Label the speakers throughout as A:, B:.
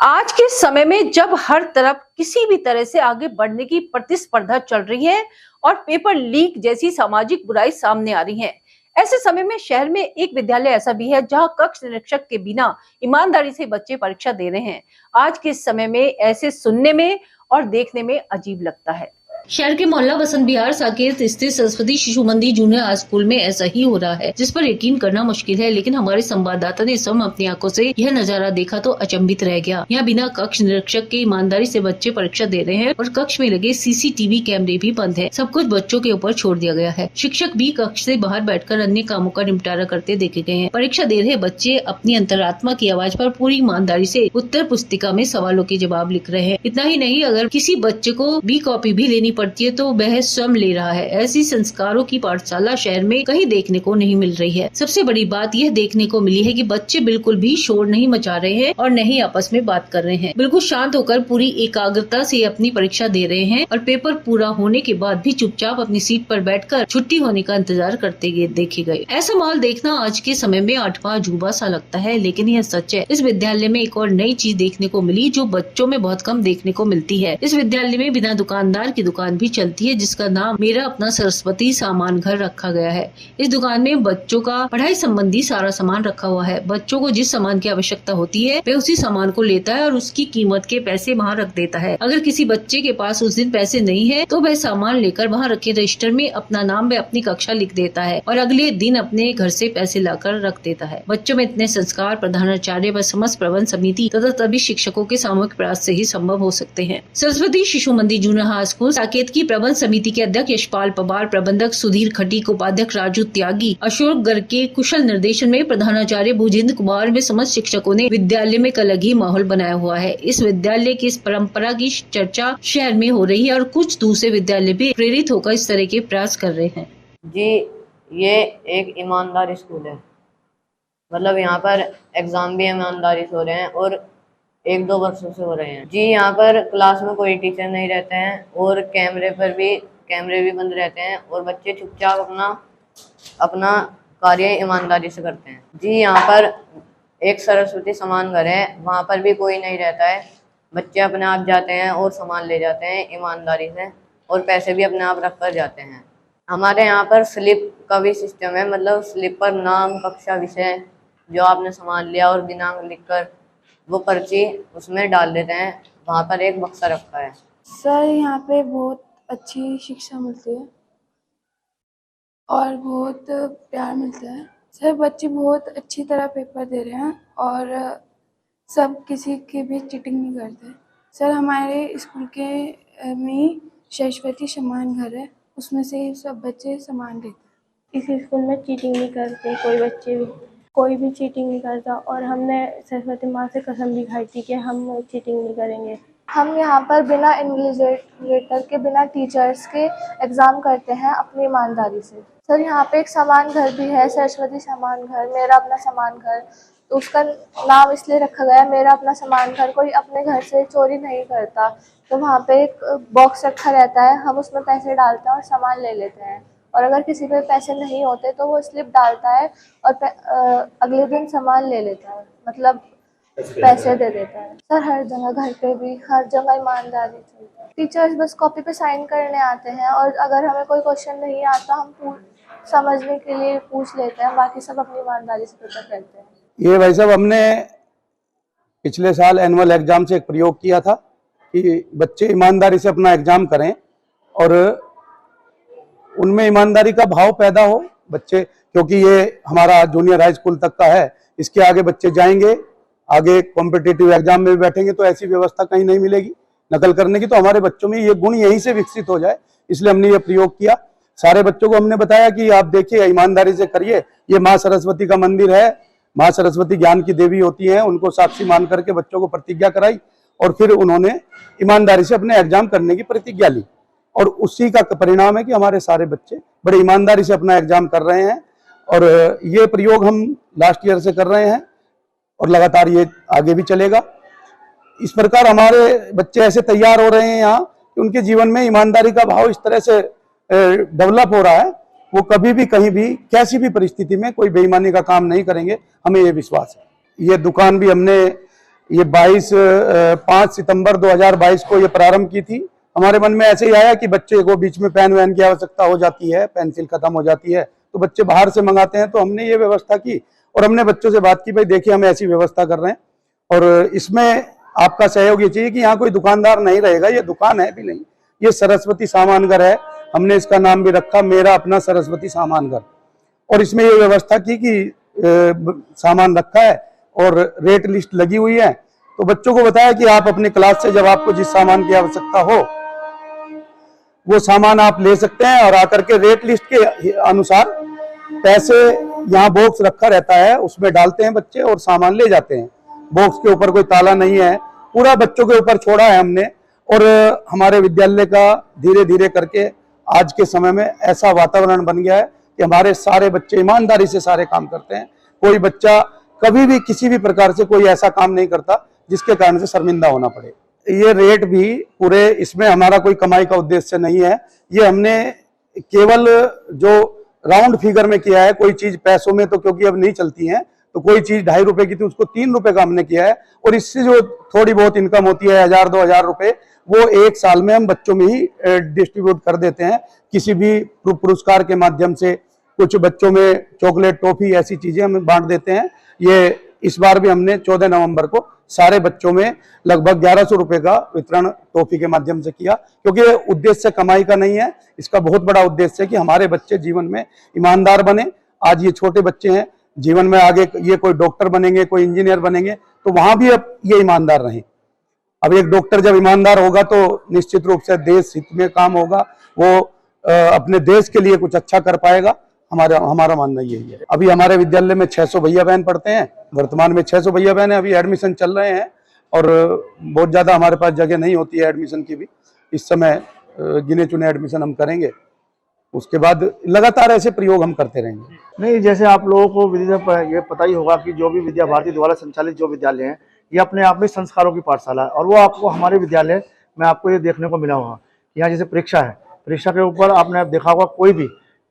A: आज के समय में जब हर तरफ किसी भी तरह से आगे बढ़ने की प्रतिस्पर्धा चल रही है और पेपर लीक जैसी सामाजिक बुराई सामने आ रही है, ऐसे समय में शहर में एक विद्यालय ऐसा भी है जहां कक्ष निरीक्षक के बिना ईमानदारी से बच्चे परीक्षा दे रहे हैं। आज के समय में ऐसे सुनने में और देखने में अजीब लगता है। शहर के मोहल्ला बसंत विहार साकेत स्थित सरस्वती शिशु मंदिर जूनियर हाई स्कूल में ऐसा ही हो रहा है, जिस पर यकीन करना मुश्किल है। लेकिन हमारे संवाददाता ने स्वयं अपनी आंखों से यह नजारा देखा तो अचंभित रह गया। यहाँ बिना कक्ष निरीक्षक के ईमानदारी से बच्चे परीक्षा दे रहे हैं और कक्ष में लगे सीसीटीवी कैमरे भी बंद है। सब कुछ बच्चों के ऊपर छोड़ दिया गया है। शिक्षक भी कक्ष से बाहर बैठकर अन्य कामों का निपटारा करते देखे गए हैं। परीक्षा दे रहे बच्चे अपनी अंतरात्मा की आवाज पर पूरी ईमानदारी से उत्तर पुस्तिका में सवालों के जवाब लिख रहे हैं। इतना ही नहीं, अगर किसी बच्चे को बी कॉपी भी लेनी पड़ती है तो वह स्वयं ले रहा है। ऐसी संस्कारों की पाठशाला शहर में कहीं देखने को नहीं मिल रही है। सबसे बड़ी बात यह देखने को मिली है कि बच्चे बिल्कुल भी शोर नहीं मचा रहे हैं और न ही आपस में बात कर रहे हैं। बिल्कुल शांत होकर पूरी एकाग्रता से अपनी परीक्षा दे रहे हैं और पेपर पूरा होने के बाद भी चुपचाप अपनी सीट पर बैठकर छुट्टी होने का इंतजार करते देखे गए। ऐसा माहौल देखना आज के समय में आठवां अजूबा सा लगता है, लेकिन यह सच है। इस विद्यालय में एक और नई चीज देखने को मिली जो बच्चों में बहुत कम देखने को मिलती है। इस विद्यालय में बिना दुकानदार की दुकान भी चलती है, जिसका नाम मेरा अपना सरस्वती सामान घर रखा गया है। इस दुकान में बच्चों का पढ़ाई संबंधी सारा सामान रखा हुआ है। बच्चों को जिस सामान की आवश्यकता होती है वह उसी सामान को लेता है और उसकी कीमत के पैसे वहाँ रख देता है। अगर किसी बच्चे के पास उस दिन पैसे नहीं है तो वह सामान लेकर वहाँ रखे रजिस्टर में अपना नाम व अपनी कक्षा लिख देता है और अगले दिन अपने घर से पैसे लाकर रख देता है। बच्चों में इतने संस्कार प्रधानाचार्य व समस्त प्रबंध समिति तथा सभी शिक्षकों के सामूहिक प्रयास से ही संभव हो सकते हैं। सरस्वती शिशु मंदिर जूनियर हाई स्कूल साकेत की प्रबंध समिति के अध्यक्ष यशपाल पवार, प्रबंधक सुधीर खटीक, उपाध्यक्ष राजू त्यागी, अशोक गर्ग के कुशल निर्देशन में प्रधानाचार्य भूजिंद्र कुमार व समस्त शिक्षकों ने विद्यालय में एक अलग ही माहौल बनाया हुआ है। इस विद्यालय की इस परंपरा की चर्चा शहर में हो रही है और कुछ दूसरे विद्यालय भी प्रेरित होकर इस तरह के प्रयास कर रहे हैं।
B: जी, ये एक ईमानदार स्कूल है। मतलब यहाँ पर एग्जाम भी ईमानदारी से हो रहे हैं और 1-2 वर्षों से हो रहे हैं। जी, यहाँ पर क्लास में कोई टीचर नहीं रहते हैं और कैमरे भी बंद रहते हैं और बच्चे चुपचाप अपना कार्य ईमानदारी से करते हैं। जी, यहाँ पर एक सरस्वती सामान घर है, वहाँ पर भी कोई नहीं रहता है। बच्चे अपने आप जाते हैं और सामान ले जाते हैं ईमानदारी से और पैसे भी अपने आप रख कर जाते हैं। हमारे यहाँ पर स्लिप का भी सिस्टम है, मतलब स्लिप पर नाम, कक्षा, विषय जो आपने सामान लिया और दिनांक लिखकर वो पर्ची उसमें डाल देते हैं। वहाँ पर एक बक्सा रखा है।
C: सर, यहाँ पे बहुत अच्छी शिक्षा मिलती है और बहुत प्यार मिलता है। सर, बच्चे बहुत अच्छी तरह पेपर दे रहे हैं और सब किसी की भी चीटिंग नहीं करते। सर, हमारे स्कूल के में सरस्वती सामान घर है, उसमें से सब बच्चे सामान लेते हैं।
D: इस स्कूल में चीटिंग नहीं करते, कोई भी चीटिंग नहीं करता और हमने सरस्वती माँ से कसम भी खाई थी कि हम चीटिंग नहीं करेंगे।
C: हम यहाँ पर बिना इन्विजिलेटर के, बिना टीचर्स के एग्ज़ाम करते हैं अपनी ईमानदारी से। सर, यहाँ पे एक सामान घर भी है, सरस्वती सामान घर, मेरा अपना सामान घर। तो उसका नाम इसलिए रखा गया है मेरा अपना सामान घर। कोई अपने घर से चोरी नहीं करता, तो वहाँ पे एक बॉक्स रखा रहता है, हम उसमें पैसे डालते हैं और सामान ले लेते हैं। और अगर किसी पे पैसे नहीं होते तो वो स्लिप डालता है और अगले दिन सामान ले लेता है, मतलब पैसे दे देता है। सर, हर जगह, घर पे भी, हर जगह ईमानदारी चलती है। टीचर्स बस कॉपी पे साइन करने आते हैं और अगर हमें कोई क्वेश्चन नहीं आता हम समझने के लिए पूछ लेते हैं, बाकी सब अपनी ईमानदारी से पेपर करते हैं।
E: ये भाई साहब, हमने पिछले साल एनुअल एग्जाम से एक प्रयोग किया था कि बच्चे ईमानदारी से अपना एग्जाम करें और उनमें ईमानदारी का भाव पैदा हो बच्चे, क्योंकि ये हमारा जूनियर हाई स्कूल तक का है। इसके आगे बच्चे जाएंगे, आगे कॉम्पिटिटिव एग्जाम में भी बैठेंगे तो ऐसी व्यवस्था कहीं नहीं मिलेगी नकल करने की। तो हमारे बच्चों में ये गुण यहीं से विकसित हो जाए, इसलिए हमने ये प्रयोग किया। सारे बच्चों को हमने बताया कि आप देखिए, ईमानदारी से करिए। ये माँ सरस्वती का मंदिर है, माँ सरस्वती ज्ञान की देवी होती है, उनको साक्षी मान करके बच्चों को प्रतिज्ञा कराई और फिर उन्होंने ईमानदारी से अपने एग्जाम करने की प्रतिज्ञा ली और उसी का परिणाम है कि हमारे सारे बच्चे बड़े ईमानदारी से अपना एग्जाम कर रहे हैं। और ये प्रयोग हम लास्ट ईयर से कर रहे हैं और लगातार ये आगे भी चलेगा। इस प्रकार हमारे बच्चे ऐसे तैयार हो रहे हैं यहाँ कि उनके जीवन में ईमानदारी का भाव इस तरह से डेवलप हो रहा है, वो कभी भी कहीं भी कैसी भी परिस्थिति में कोई बेईमानी का काम नहीं करेंगे, हमें ये विश्वास है। ये दुकान भी हमने ये 5 सितंबर 2022 को ये प्रारंभ की थी। हमारे मन में ऐसे ही आया कि बच्चे को बीच में पेन वैन की आवश्यकता हो जाती है, पेंसिल खत्म हो जाती है तो बच्चे बाहर से मंगाते हैं, तो हमने ये व्यवस्था की और हमने बच्चों से बात की, भाई देखिए हम ऐसी व्यवस्था कर रहे हैं और इसमें आपका सहयोग ये चाहिए कि यहाँ कोई दुकानदार नहीं रहेगा, ये दुकान है भी नहीं, ये सरस्वती सामान घर है। हमने इसका नाम भी रखा मेरा अपना सरस्वती सामान घर, और इसमें ये व्यवस्था की कि सामान रखा है और रेट लिस्ट लगी हुई है। तो बच्चों को बताया कि आप अपने क्लास से जब आपको जिस सामान की आवश्यकता हो वो सामान आप ले सकते हैं और आकर के रेट लिस्ट के अनुसार पैसे, यहाँ बॉक्स रखा रहता है उसमें डालते हैं बच्चे और सामान ले जाते हैं। बॉक्स के ऊपर कोई ताला नहीं है, पूरा बच्चों के ऊपर छोड़ा है हमने। और हमारे विद्यालय का धीरे धीरे करके आज के समय में ऐसा वातावरण बन गया है कि हमारे सारे बच्चे ईमानदारी से सारे काम करते हैं। कोई बच्चा कभी भी किसी भी प्रकार से कोई ऐसा काम नहीं करता जिसके कारण से शर्मिंदा होना पड़े। ये रेट भी पूरे, इसमें हमारा कोई कमाई का उद्देश्य नहीं है, ये हमने केवल जो राउंड फिगर में किया है। कोई चीज पैसों में तो क्योंकि अब नहीं चलती है, तो कोई चीज 2.5 रुपए की थी उसको 3 रुपए का हमने किया है। और इससे जो थोड़ी बहुत इनकम होती है 1000-2000 रुपए, वो एक साल में हम बच्चों में ही डिस्ट्रीब्यूट कर देते हैं। किसी भी पुरस्कार के माध्यम से कुछ बच्चों में चॉकलेट, टॉफी, ऐसी चीजें हम बांट देते हैं। ये इस बार भी हमने 14 नवंबर को सारे बच्चों में लगभग 1100 रुपए का वितरण टॉफी के माध्यम से किया, क्योंकि उद्देश्य कमाई का नहीं है, इसका बहुत बड़ा उद्देश्य है कि हमारे बच्चे जीवन में ईमानदार बने। आज ये छोटे बच्चे हैं, जीवन में आगे ये कोई डॉक्टर बनेंगे, कोई इंजीनियर बनेंगे, तो वहां भी अब ये ईमानदार रहें। अब एक डॉक्टर जब ईमानदार होगा तो निश्चित रूप से देश हित में काम होगा, वो अपने देश के लिए कुछ अच्छा कर पाएगा। हमारा मानना यही है। अभी हमारे विद्यालय में 600 भैया बहन पढ़ते हैं, वर्तमान में 600 भैया बहन है, अभी एडमिशन चल रहे हैं और बहुत ज्यादा हमारे पास जगह नहीं होती है एडमिशन की भी। इस समय गिने चुने एडमिशन हम करेंगे, उसके बाद लगातार ऐसे प्रयोग हम करते रहेंगे।
F: नहीं, जैसे आप लोगों को विदिता ये पता ही होगा कि जो भी विद्या भारती द्वारा संचालित जो विद्यालय हैं, ये अपने आप में संस्कारों की पाठशाला है। और वो आपको हमारे विद्यालय में आपको ये देखने को मिला होगा, यहाँ जैसे परीक्षा है, परीक्षा के ऊपर आपने देखा होगा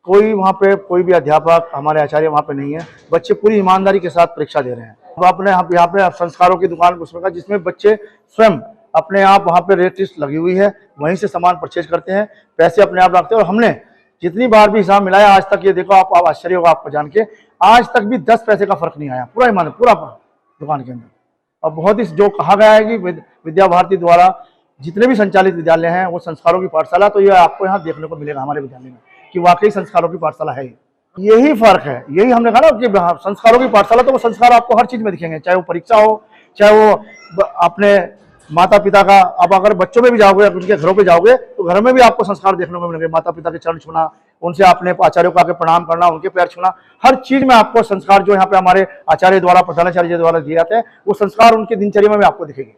F: कोई वहाँ पे कोई भी अध्यापक, हमारे आचार्य वहाँ पे नहीं है, बच्चे पूरी ईमानदारी के साथ परीक्षा दे रहे हैं। अब आपने यहाँ पे संस्कारों की दुकान उसमें का, जिसमें बच्चे स्वयं अपने आप वहाँ पे रेट लिस्ट लगी हुई है, वहीं से सामान परचेज करते हैं, पैसे अपने आप रखते हैं। और हमने जितनी बार भी हिसाब मिलाया आज तक, ये देखो आप आश्चर्य होगा आपको जान के, आज तक भी 10 पैसे का फर्क नहीं आया पूरा दुकान के अंदर। और बहुत ही जो कहा गया है कि विद्या भारती द्वारा जितने भी संचालित विद्यालय हैं वो संस्कारों की पाठशाला, तो ये आपको यहाँ देखने को मिलेगा हमारे विद्यालय में कि वाकई संस्कारों की पाठशाला है। यही फर्क है, यही हमने कहा ना कि संस्कारों की पाठशाला, तो वो संस्कार आपको हर चीज में दिखेंगे, चाहे वो परीक्षा हो, चाहे वो अपने माता पिता का, अब अगर बच्चों में भी जाओगे, उनके घरों पे जाओगे तो घर में भी आपको संस्कार देखने को मिलेंगे। माता पिता के चरण छूना, उनसे अपने आचार्यों को आके प्रणाम करना, उनके पैर छूना, हर चीज में आपको संस्कार जो यहाँ पे हमारे आचार्य द्वारा, प्रधानाचार्य द्वारा दिए जाते हैं, वो संस्कार उनकी दिनचर्या में भी आपको दिखेंगे।